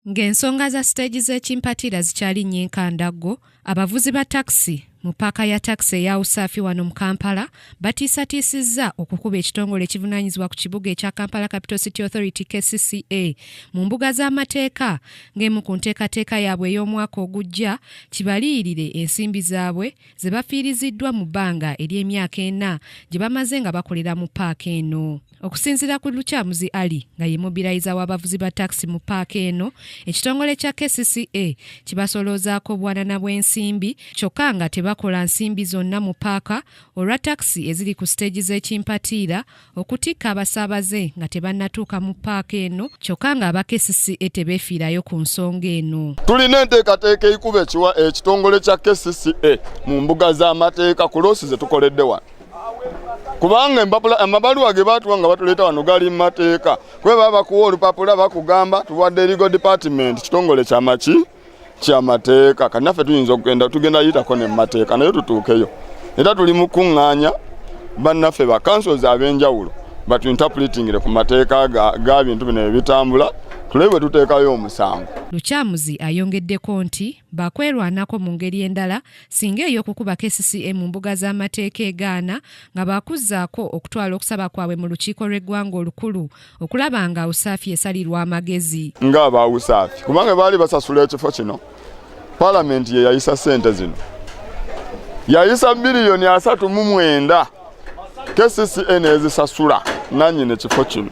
Ng'ensonga za stage z'ekimpatira zikyali nnyenkandago, abavuzi ba taxi mu paaka ya taxi eya Usafi wano mu Kampala batiisatiisizza okukuba ekitongole ekivunaanyizibwa ku kibuga ekya Kampala Capital City Authority KCCA mu mbuga z'amateeka ng'emu ku nteekateeka yaabwe ey'omwaka ogujja kibaliyirire ensimbi zaabwe ze bafiiriziddwa mu bbanga ery'emyaka 4 gye bamaze nga bakolera mu paaka eno. Okusinziira ku Lukyamuzi Ali nga ye mobilizer w'abavuzi ba taxi mu paaka eno, ekitongole kya KCCA kibasoloozaako bwanana bw'ensimbi kyokka nga tebakola nsimbi zonna mu paaka olwa taxi eziri ku stage z'ekimpatiira okutikka abasaabaze nga tebannatuuka mu paaka eno kyokka nga aba KCCA tebeefiirayo ku nsonga eno. Tulina enteekateeka eyikuba ekitongole kya KCCA mu mbuga z'amateeka ku loosi ze tukoledde wano. Kubanga amabaluwa ge baatuwa nga batuleeta wano gali mu mateeka. Kwe baba bakuwa olupapula bakugamba tuwadde legal department kitongole ky'amateeka. Kanaffe tuyinza tugenda yitako ne mu mateeka naye tutuukeyo. Era tuli mu kuŋŋaanya bannaffe ba councils ab'enjawulo batu interpretingire ku mateeka ga bintu bino ebitambula tulebe bwe tuteekayo omusango. Lukyamuzi ayongeddeko nti bakwerwanako mu ngeri endala singa ey'okukuba KCCA mu mbuga z'amateeka egaana nga bakuzzaako okutwala okusaba kwabwe mu lukiiko lw'eggwanga olukulu okulaba nga Usafi esalirwa amagezi. Ng'aba Usafi kubanga baali basasula ekifo kino Parliament ye yayisa ssente zino yayisa bilioni 3.9 KCCA nezisasula nannyini ekifo kino.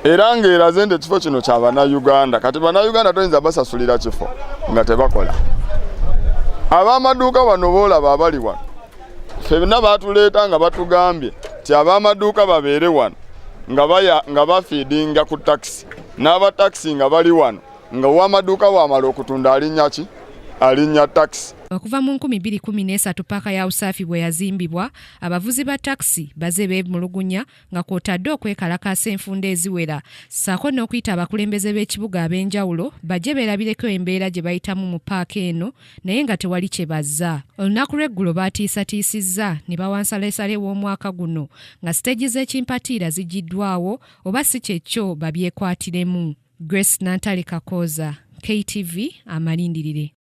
Era ng'eraze nti ekifo kino kya Bannayuganda kati Bannayuganda toyinza basasulira kifo nga tebakola. Ab'amaduuka bano boolaba abali wano ffenna baatuleeta nga batugambye ti ab'amaduuka babeere wano nga bafiidinga ku taxi n'abataxi nga bali wano nga w'amaduuka wamala okutunda alinnya taxi. Okuva mu 2013 paaka ya Usafi bwe yazimbibwa, abavuzi ba taxi baze beemulugunya nga kw'otadde okwekalakaasa enfunda eziwera ssaako n'okuyita abakulembeze b'ekibuga ab'enjawulo bajje beerabireko embeera gye bayitamu mu paaka eno naye nga tewali kye bazza. Olunaku lw'eggulo baatiisatiisizza ne bawansaleesale w'omwaka guno nga siteegi z'ekimpatiira ziggiddwawo oba si kyekyo babyekwatiremu. Grace Nantale Kakooza, KTV Amalindirire.